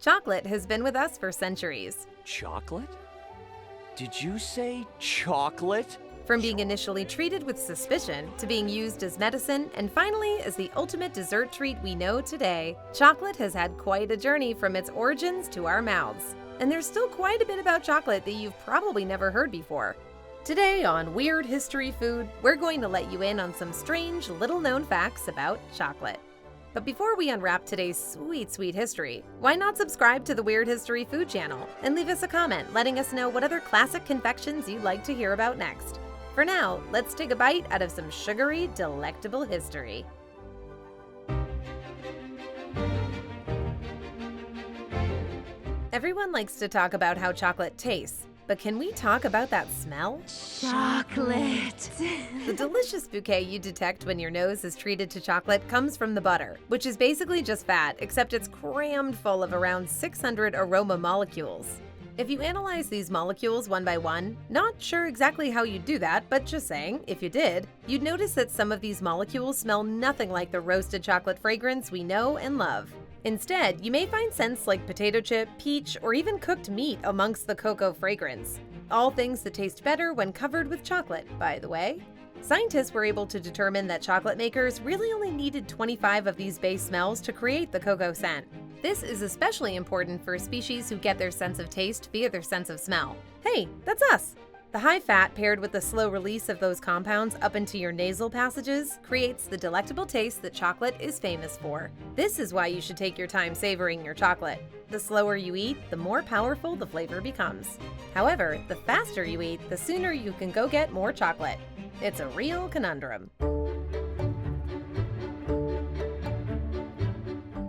Chocolate has been with us for centuries. Chocolate? Did you say chocolate? From being initially treated with suspicion to being used as medicine and finally as the ultimate dessert treat we know today, chocolate has had quite a journey from its origins to our mouths. And there's still quite a bit about chocolate that you've probably never heard before. Today on Weird History Food, we're going to let you in on some strange, little-known facts about chocolate. But before we unwrap today's sweet history, why not subscribe to the Weird History Food channel and leave us a comment letting us know what other classic confections you'd like to hear about next. For now, let's take a bite out of some sugary, delectable history. Everyone likes to talk about how chocolate tastes, but can we talk about that smell? Chocolate! The delicious bouquet you detect when your nose is treated to chocolate comes from the butter, which is basically just fat, except it's crammed full of around 600 aroma molecules. If you analyze these molecules one by one, not sure exactly how you'd do that, but just saying, if you did, you'd notice that some of these molecules smell nothing like the roasted chocolate fragrance we know and love. Instead, you may find scents like potato chip, peach, or even cooked meat amongst the cocoa fragrance. All things that taste better when covered with chocolate, by the way. Scientists were able to determine that chocolate makers really only needed 25 of these base smells to create the cocoa scent. This is especially important for species who get their sense of taste via their sense of smell. Hey, that's us! The high fat paired with the slow release of those compounds up into your nasal passages creates the delectable taste that chocolate is famous for. This is why you should take your time savoring your chocolate. The slower you eat, the more powerful the flavor becomes. However, the faster you eat, the sooner you can go get more chocolate. It's a real conundrum.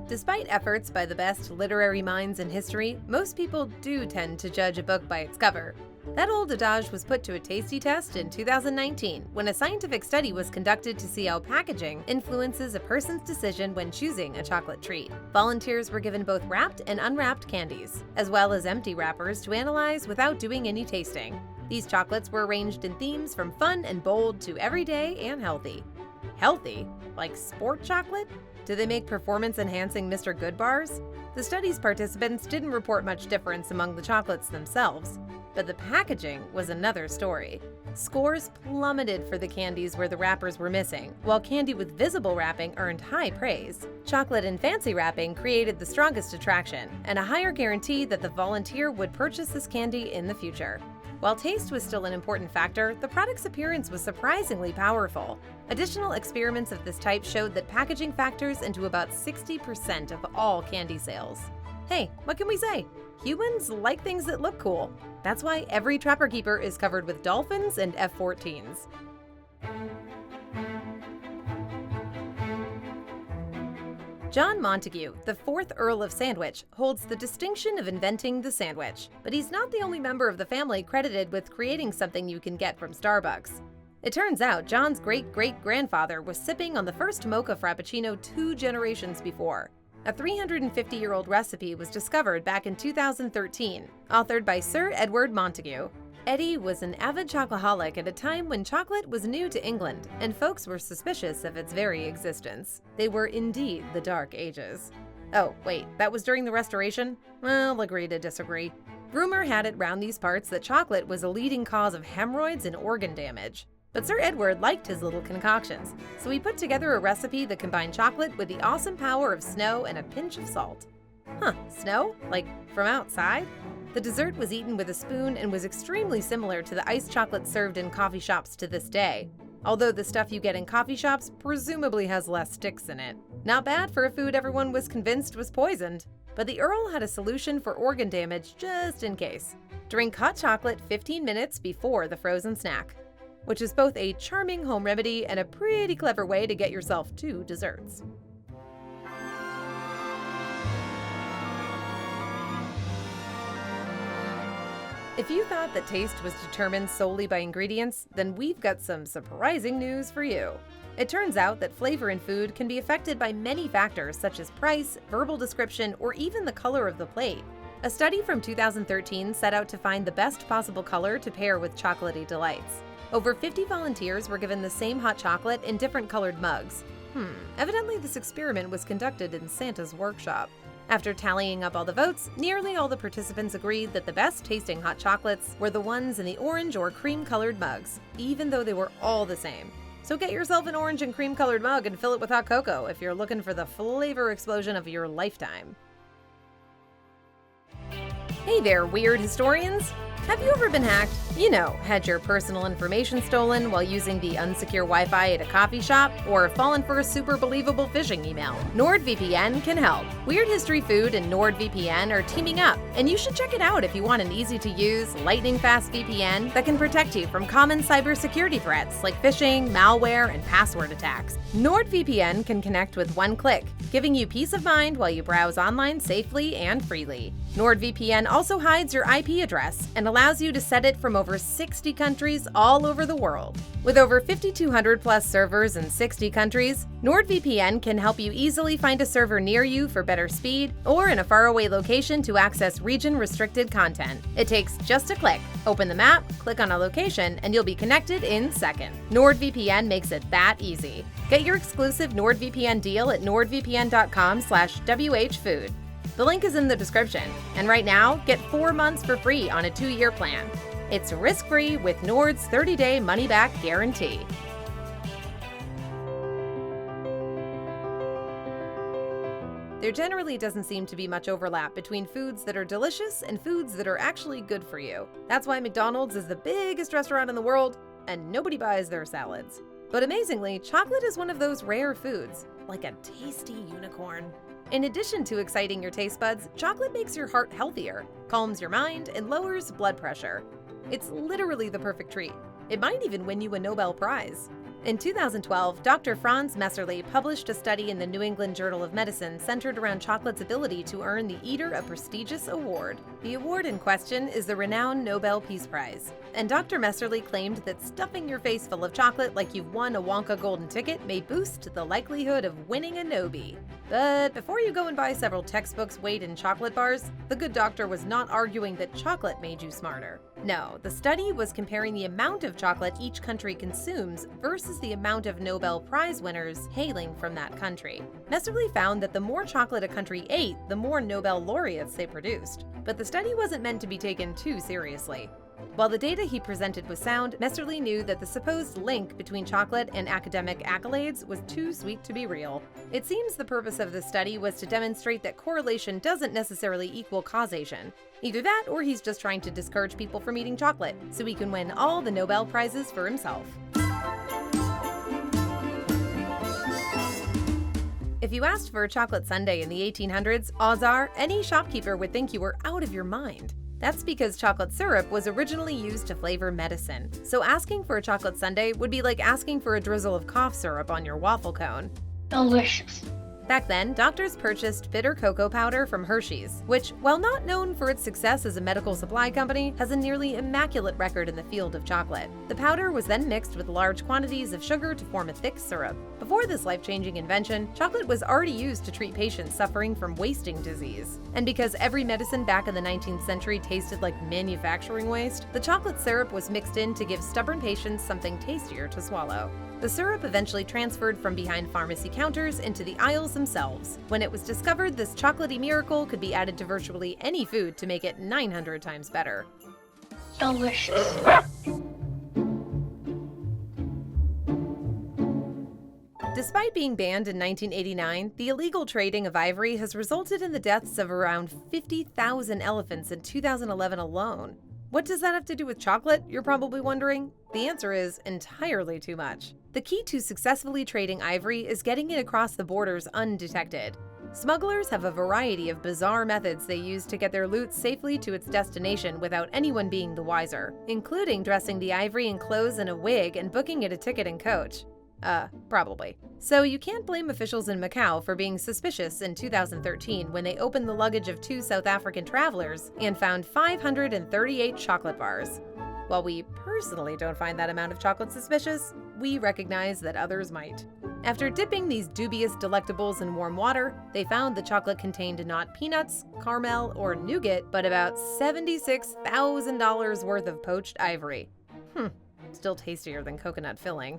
Despite efforts by the best literary minds in history, most people do tend to judge a book by its cover. That old adage was put to a tasty test in 2019 when a scientific study was conducted to see how packaging influences a person's decision when choosing a chocolate treat. Volunteers were given both wrapped and unwrapped candies, as well as empty wrappers to analyze without doing any tasting. These chocolates were arranged in themes from fun and bold to everyday and healthy. Healthy? Like sport chocolate? Do they make performance-enhancing Mr. Good bars? The study's participants didn't report much difference among the chocolates themselves, but the packaging was another story. Scores plummeted for the candies where the wrappers were missing, while candy with visible wrapping earned high praise. Chocolate in fancy wrapping created the strongest attraction, and a higher guarantee that the volunteer would purchase this candy in the future. While taste was still an important factor, the product's appearance was surprisingly powerful. Additional experiments of this type showed that packaging factors into about 60% of all candy sales. Hey, what can we say? Humans like things that look cool. That's why every Trapper Keeper is covered with dolphins and F-14s. John Montagu, the 4th Earl of Sandwich, holds the distinction of inventing the sandwich, but he's not the only member of the family credited with creating something you can get from Starbucks. It turns out John's great-great-grandfather was sipping on the first mocha frappuccino 2 generations before. A 350-year-old recipe was discovered back in 2013, authored by Sir Edward Montagu. Eddie was an avid chocoholic at a time when chocolate was new to England, and folks were suspicious of its very existence. They were indeed the Dark Ages. Oh, wait, that was during the Restoration? Well, agree to disagree. Rumor had it round these parts that chocolate was a leading cause of hemorrhoids and organ damage. But Sir Edward liked his little concoctions, so he put together a recipe that combined chocolate with the awesome power of snow and a pinch of salt. Huh, snow? Like from outside? The dessert was eaten with a spoon and was extremely similar to the iced chocolate served in coffee shops to this day, although the stuff you get in coffee shops presumably has less sticks in it. Not bad for a food everyone was convinced was poisoned. But the Earl had a solution for organ damage just in case. Drink hot chocolate 15 minutes before the frozen snack, which is both a charming home remedy and a pretty clever way to get yourself 2 desserts. If you thought that taste was determined solely by ingredients, then we've got some surprising news for you. It turns out that flavor in food can be affected by many factors such as price, verbal description, or even the color of the plate. A study from 2013 set out to find the best possible color to pair with chocolatey delights. Over 50 volunteers were given the same hot chocolate in different colored mugs. Evidently this experiment was conducted in Santa's workshop. After tallying up all the votes, nearly all the participants agreed that the best tasting hot chocolates were the ones in the orange or cream-colored mugs, even though they were all the same. So get yourself an orange and cream-colored mug and fill it with hot cocoa if you're looking for the flavor explosion of your lifetime. Hey there, weird historians! Have you ever been hacked? You know, had your personal information stolen while using the unsecure Wi-Fi at a coffee shop, or fallen for a super believable phishing email? NordVPN can help. Weird History Food and NordVPN are teaming up, and you should check it out if you want an easy-to-use, lightning-fast VPN that can protect you from common cybersecurity threats like phishing, malware, and password attacks. NordVPN can connect with one click, giving you peace of mind while you browse online safely and freely. NordVPN also hides your IP address and allows you to set it from over 60 countries all over the world. With over 5,200 plus servers in 60 countries, NordVPN can help you easily find a server near you for better speed, or in a faraway location to access region-restricted content. It takes just a click. Open the map, click on a location, and you'll be connected in seconds. NordVPN makes it that easy. Get your exclusive NordVPN deal at nordvpn.com/whfood. The link is in the description, and right now, get 4 months for free on a 2-year plan. It's risk-free with Nord's 30-day money-back guarantee. There generally doesn't seem to be much overlap between foods that are delicious and foods that are actually good for you. That's why McDonald's is the biggest restaurant in the world, and nobody buys their salads. But amazingly, chocolate is one of those rare foods, like a tasty unicorn. In addition to exciting your taste buds, chocolate makes your heart healthier, calms your mind, and lowers blood pressure. It's literally the perfect treat. It might even win you a Nobel Prize. In 2012, Dr. Franz Messerli published a study in the New England Journal of Medicine centered around chocolate's ability to earn the eater a prestigious award. The award in question is the renowned Nobel Peace Prize, and Dr. Messerli claimed that stuffing your face full of chocolate like you've won a Wonka golden ticket may boost the likelihood of winning a Nobel. But before you go and buy several textbooks weighed in chocolate bars, the good doctor was not arguing that chocolate made you smarter. No, the study was comparing the amount of chocolate each country consumes versus the amount of Nobel Prize winners hailing from that country. Messerli found that the more chocolate a country ate, the more Nobel laureates they produced. But the study wasn't meant to be taken too seriously. While the data he presented was sound, Messerli knew that the supposed link between chocolate and academic accolades was too sweet to be real. It seems the purpose of the study was to demonstrate that correlation doesn't necessarily equal causation. Either that, or he's just trying to discourage people from eating chocolate, so he can win all the Nobel Prizes for himself. If you asked for a chocolate sundae in the 1800s, odds are any shopkeeper would think you were out of your mind. That's because chocolate syrup was originally used to flavor medicine, so asking for a chocolate sundae would be like asking for a drizzle of cough syrup on your waffle cone. Delicious. Back then, doctors purchased bitter cocoa powder from Hershey's, which, while not known for its success as a medical supply company, has a nearly immaculate record in the field of chocolate. The powder was then mixed with large quantities of sugar to form a thick syrup. Before this life-changing invention, chocolate was already used to treat patients suffering from wasting disease. And because every medicine back in the 19th century tasted like manufacturing waste, the chocolate syrup was mixed in to give stubborn patients something tastier to swallow. The syrup eventually transferred from behind pharmacy counters into the aisles themselves. When it was discovered this chocolatey miracle could be added to virtually any food to make it 900 times better. Delicious. Despite being banned in 1989, the illegal trading of ivory has resulted in the deaths of around 50,000 elephants in 2011 alone. What does that have to do with chocolate, you're probably wondering? The answer is entirely too much. The key to successfully trading ivory is getting it across the borders undetected. Smugglers have a variety of bizarre methods they use to get their loot safely to its destination without anyone being the wiser, including dressing the ivory in clothes and a wig and booking it a ticket and coach. Probably. So you can't blame officials in Macau for being suspicious in 2013 when they opened the luggage of 2 South African travelers and found 538 chocolate bars. While we personally don't find that amount of chocolate suspicious, we recognize that others might. After dipping these dubious delectables in warm water, they found the chocolate contained not peanuts, caramel, or nougat, but about $76,000 worth of poached ivory. Still tastier than coconut filling.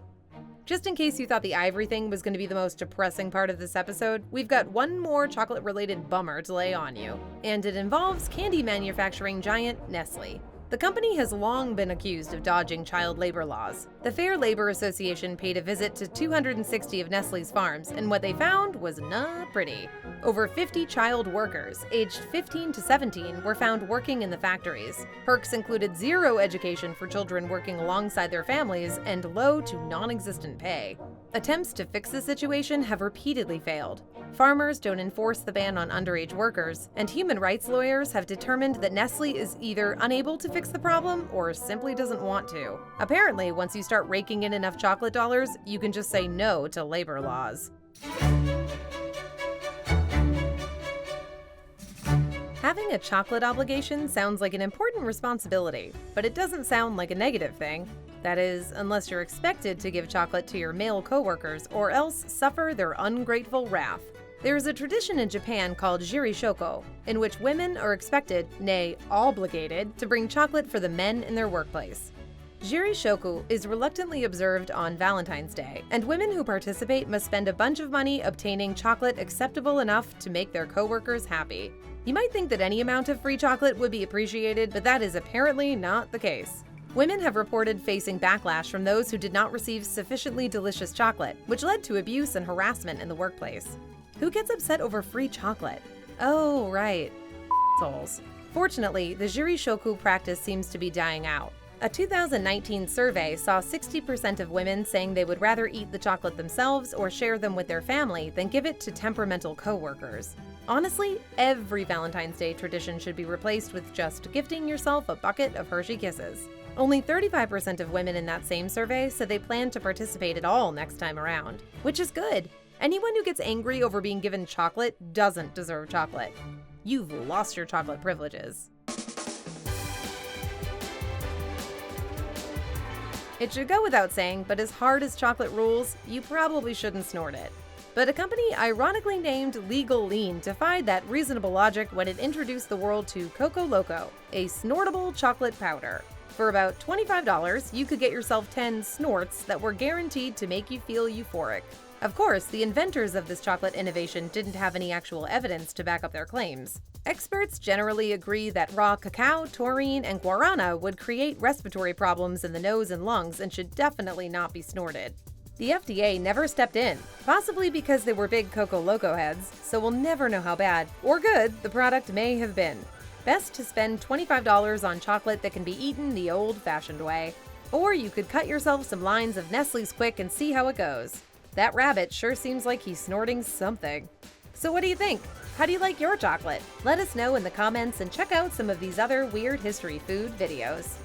Just in case you thought the Ivory thing was going to be the most depressing part of this episode, we've got one more chocolate-related bummer to lay on you, and it involves candy manufacturing giant Nestle. The company has long been accused of dodging child labor laws. The Fair Labor Association paid a visit to 260 of Nestle's farms, and what they found was not pretty. Over 50 child workers, aged 15 to 17, were found working in the factories. Perks included zero education for children working alongside their families and low to non-existent pay. Attempts to fix the situation have repeatedly failed. Farmers don't enforce the ban on underage workers, and human rights lawyers have determined that Nestle is either unable to fix the problem or simply doesn't want to. Apparently, once you start raking in enough chocolate dollars, you can just say no to labor laws. Having a chocolate obligation sounds like an important responsibility, but it doesn't sound like a negative thing. That is, unless you're expected to give chocolate to your male coworkers or else suffer their ungrateful wrath. There is a tradition in Japan called jiri-shoko, in which women are expected, nay, obligated, to bring chocolate for the men in their workplace. Jiri-shoku is reluctantly observed on Valentine's Day, and women who participate must spend a bunch of money obtaining chocolate acceptable enough to make their coworkers happy. You might think that any amount of free chocolate would be appreciated, but that is apparently not the case. Women have reported facing backlash from those who did not receive sufficiently delicious chocolate, which led to abuse and harassment in the workplace. Who gets upset over free chocolate? Oh, right. Assholes. Fortunately, the jiri-shoku practice seems to be dying out. A 2019 survey saw 60% of women saying they would rather eat the chocolate themselves or share them with their family than give it to temperamental coworkers. Honestly, every Valentine's Day tradition should be replaced with just gifting yourself a bucket of Hershey Kisses. Only 35% of women in that same survey said they plan to participate at all next time around, which is good. Anyone who gets angry over being given chocolate doesn't deserve chocolate. You've lost your chocolate privileges. It should go without saying, but as hard as chocolate rules, you probably shouldn't snort it. But a company ironically named Legal Lean defied that reasonable logic when it introduced the world to Coco Loco, a snortable chocolate powder. For about $25, you could get yourself 10 snorts that were guaranteed to make you feel euphoric. Of course, the inventors of this chocolate innovation didn't have any actual evidence to back up their claims. Experts generally agree that raw cacao, taurine, and guarana would create respiratory problems in the nose and lungs and should definitely not be snorted. The FDA never stepped in, possibly because they were big Coco Loco heads, so we'll never know how bad or good the product may have been. Best to spend $25 on chocolate that can be eaten the old-fashioned way. Or you could cut yourself some lines of Nestle's Quick and see how it goes. That rabbit sure seems like he's snorting something. So what do you think? How do you like your chocolate? Let us know in the comments and check out some of these other weird history food videos.